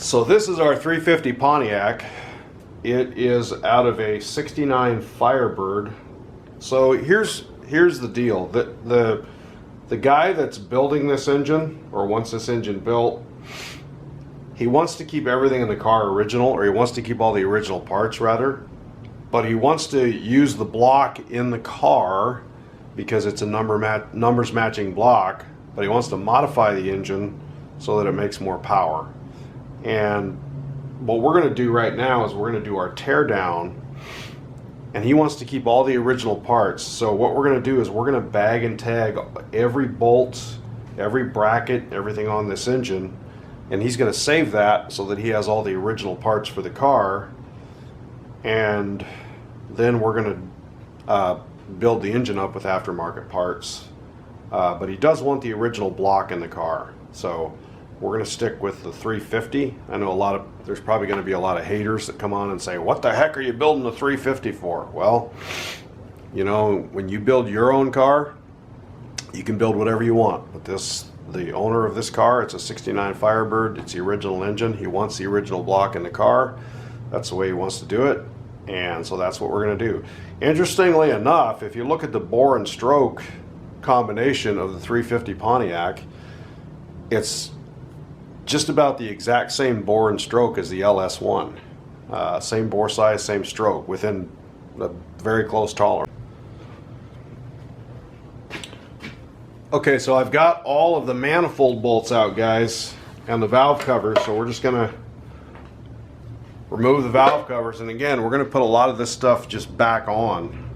So this is our 350 Pontiac. It is out of a 69 Firebird. So here's the deal. The guy that's building this engine, or wants this engine built, he wants to keep everything in the car original, or he wants to keep all the original parts rather, but he wants to use the block in the car because it's a numbers matching block, but he wants to modify the engine so that it makes more power. And what we're going to do right now is we're going to do our tear down, and he wants to keep all the original parts. So what we're going to do is we're going to bag and tag every bolt, every bracket, everything on this engine, and he's going to save that so that he has all the original parts for the car. And then we're going to build the engine up with aftermarket parts, but he does want the original block in the car. So we're going to stick with the 350. I know there's probably going to be a lot of haters that come on and say, what the heck are you building the 350 for? Well, you know, when you build your own car, you can build whatever you want. But the owner of this car, it's a 69 Firebird, it's the original engine. He wants the original block in the car. That's the way he wants to do it. And so that's what we're going to do. Interestingly enough, if you look at the bore and stroke combination of the 350 Pontiac, it's just about the exact same bore and stroke as the LS1. Same bore size, same stroke, within a very close tolerance. Okay, so I've got all of the manifold bolts out, guys, and the valve covers, so we're just going to remove the valve covers, and again, we're going to put a lot of this stuff just back on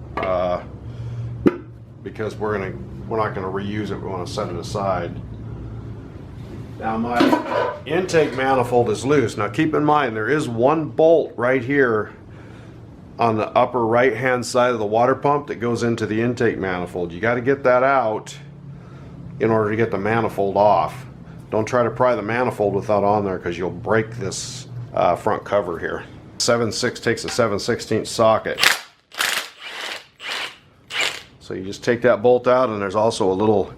because we're not going to reuse it. We want to set it aside. Now my intake manifold is loose. Now keep in mind there is one bolt right here on the upper right hand side of the water pump that goes into the intake manifold. You got to get that out in order to get the manifold off. Don't try to pry the manifold without on there, because you'll break this front cover here. 7/6 takes a 7/16 socket. So you just take that bolt out, and there's also a little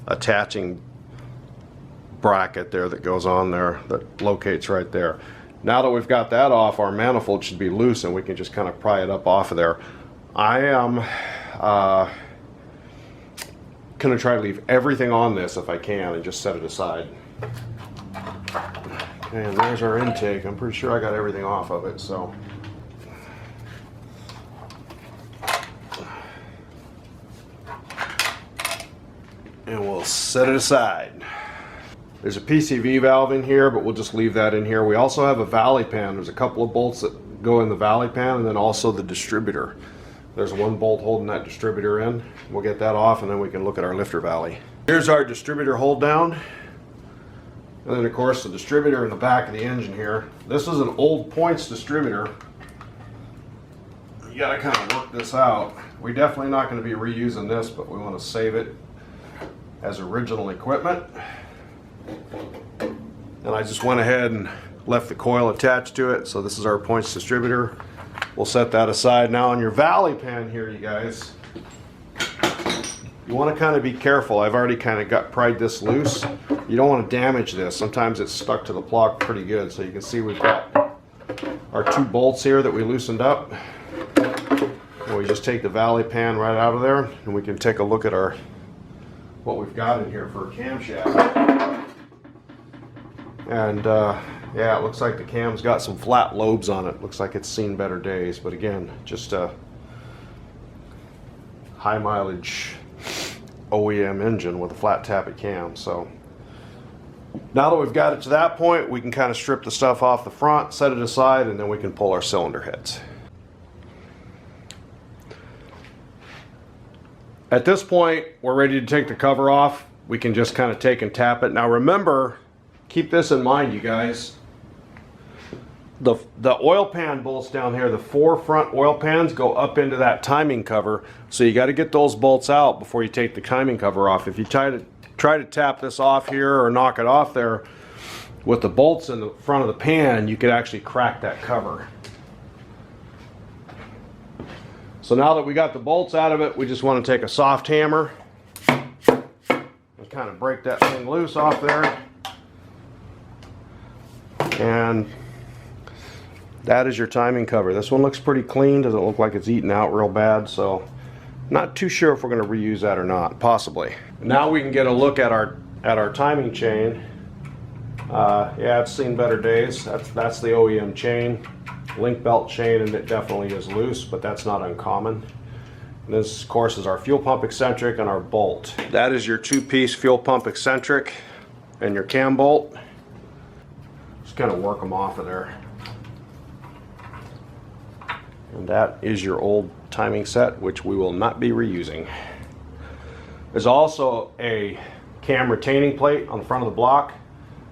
attaching bracket there that goes on there that locates right there. Now that we've got that off, our manifold should be loose and we can just kind of pry it up off of there. I am going to try to leave everything on this if I can and just set it aside. And there's our intake. I'm pretty sure I got everything off of it, so. And we'll set it aside. There's a PCV valve in here, but we'll just leave that in here. We also have a valley pan. There's a couple of bolts that go in the valley pan, and then also the distributor. There's one bolt holding that distributor in. We'll get that off, and then we can look at our lifter valley. Here's our distributor hold down. And then of course the distributor in the back of the engine here. This is an old points distributor. You gotta kind of work this out. We're definitely not going to be reusing this, but we want to save it as original equipment. And I just went ahead and left the coil attached to it. So this is our points distributor. We'll set that aside. Now on your valley pan here, you guys, you want to kind of be careful. I've already kind of pried this loose. You don't want to damage this. Sometimes it's stuck to the block pretty good. So you can see we've got our two bolts here that we loosened up. And we just take the valley pan right out of there, and we can take a look at what we've got in here for a camshaft. And yeah, it looks like the cam's got some flat lobes on it. Looks like it's seen better days, but again, just a high mileage OEM engine with a flat tappet cam. So now that we've got it to that point, we can kind of strip the stuff off the front, set it aside, and then we can pull our cylinder heads. At this point, we're ready to take the cover off. We can just kind of take and tap it. Now remember, keep this in mind, you guys. The oil pan bolts down here, the 4 front oil pans go up into that timing cover. So you got to get those bolts out before you take the timing cover off. If you try to tap this off here or knock it off there with the bolts in the front of the pan, you could actually crack that cover. So now that we got the bolts out of it, we just want to take a soft hammer and kind of break that thing loose off there. And that is your timing cover. This one looks pretty clean, doesn't look like it's eaten out real bad, so not too sure if we're going to reuse that or not, possibly. Now we can get a look at our timing chain. Yeah, it's seen better days. That's the OEM chain, link belt chain, and it definitely is loose, but that's not uncommon. And this, of course, is our fuel pump eccentric and our bolt. That is your two-piece fuel pump eccentric and your cam bolt. Just kind of work them off of there. And that is your old timing set, which we will not be reusing. There's also a cam retaining plate on the front of the block,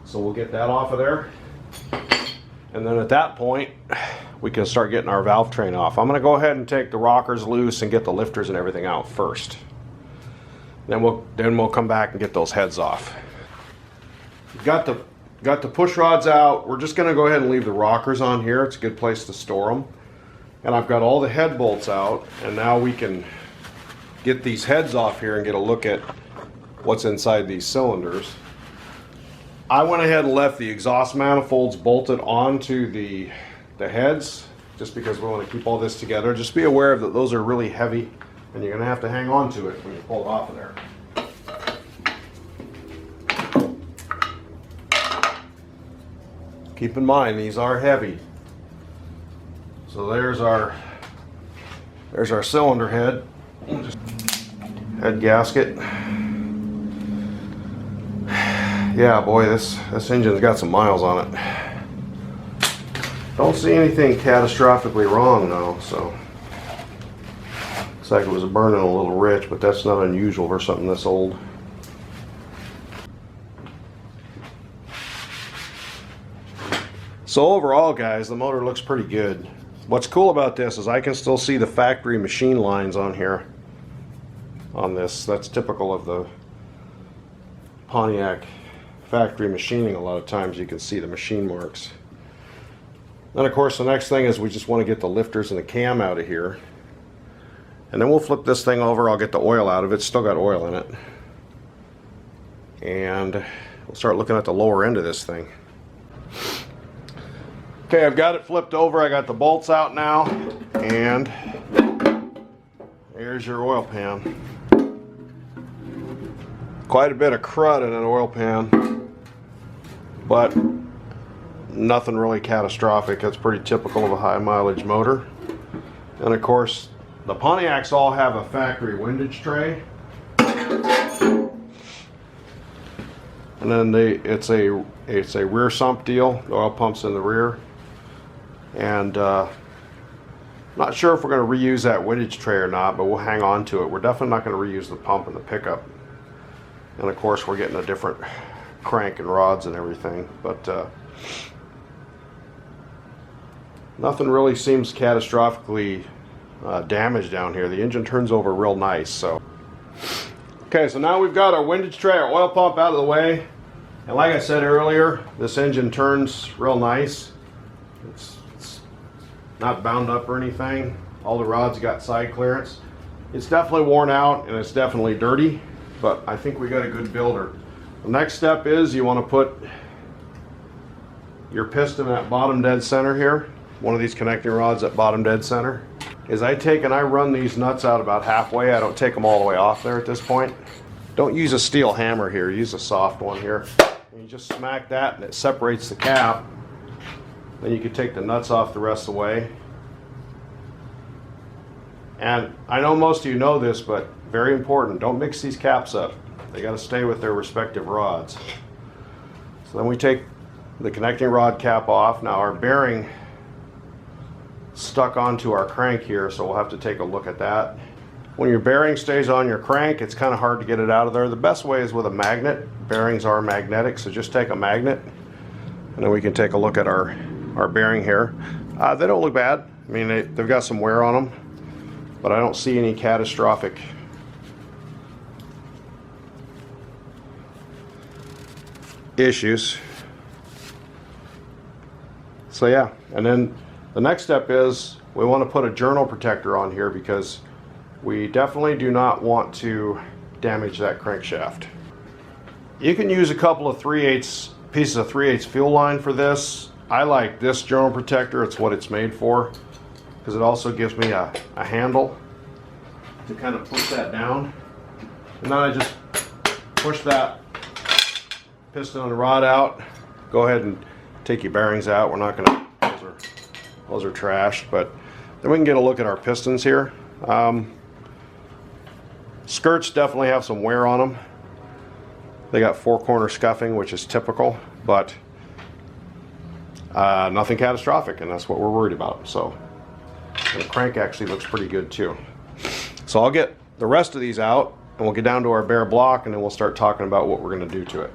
so we'll get that off of there. And then at that point, we can start getting our valve train off. I'm going to go ahead and take the rockers loose and get the lifters and everything out first. Then we'll come back and get those heads off. Got the push rods out. We're just going to go ahead and leave the rockers on here. It's a good place to store them. And I've got all the head bolts out, and now we can get these heads off here and get a look at what's inside these cylinders. I went ahead and left the exhaust manifolds bolted onto the heads just because we want to keep all this together. Just be aware that those are really heavy and you're going to have to hang on to it when you pull it off of there. Keep in mind, these are heavy. So there's our cylinder head. Head gasket. Yeah, boy, this engine's got some miles on it. Don't see anything catastrophically wrong though, so looks like it was burning a little rich, but that's not unusual for something this old. So overall, guys, the motor looks pretty good. What's cool about this is I can still see the factory machine lines on here. On this, that's typical of the Pontiac factory machining. A lot of times you can see the machine marks. Then of course the next thing is we just want to get the lifters and the cam out of here. And then we'll flip this thing over. I'll get the oil out of it. It's still got oil in it. And we'll start looking at the lower end of this thing. Okay, I've got it flipped over. I got the bolts out now, and here's your oil pan. Quite a bit of crud in an oil pan, but nothing really catastrophic. That's pretty typical of a high mileage motor. And of course, the Pontiacs all have a factory windage tray. And then it's a rear sump deal. The oil pump's in the rear. And not sure if we're going to reuse that windage tray or not, but we'll hang on to it. We're definitely not going to reuse the pump and the pickup. And of course we're getting a different crank and rods and everything, but nothing really seems catastrophically damaged down here. The engine turns over real nice. So okay, so now we've got our windage tray, our oil pump out of the way, and like I said earlier, this engine turns real nice. It's not bound up or anything. All the rods got side clearance. It's definitely worn out and it's definitely dirty, but I think we got a good builder. The next step is you want to put your piston at bottom dead center here. One of these connecting rods at bottom dead center. Is I run these nuts out about halfway. I don't take them all the way off there at this point. Don't use a steel hammer here, use a soft one here. And you just smack that and it separates the cap. Then you can take the nuts off the rest of the way. And I know most of you know this, but very important, don't mix these caps up. They got to stay with their respective rods. So then we take the connecting rod cap off. Now our bearing stuck onto our crank here, so we'll have to take a look at that. When your bearing stays on your crank, it's kind of hard to get it out of there. The best way is with a magnet. Bearings are magnetic, so just take a magnet and then we can take a look at our bearing here. They don't look bad. I mean, they've got some wear on them, but I don't see any catastrophic issues. So yeah, and then the next step is we want to put a journal protector on here because we definitely do not want to damage that crankshaft. You can use a couple of 3/8 pieces of 3/8 fuel line for this. I like this journal protector. It's what it's made for, because it also gives me a handle to kind of push that down. And then I just push that piston and rod out. Go ahead and take your bearings out. We're not gonna, those are trash, but then we can get a look at our pistons here. Skirts definitely have some wear on them. They got 4-corner scuffing, which is typical, but nothing catastrophic, and that's what we're worried about. So the crank actually looks pretty good too. So I'll get the rest of these out, and we'll get down to our bare block, and then we'll start talking about what we're going to do to it.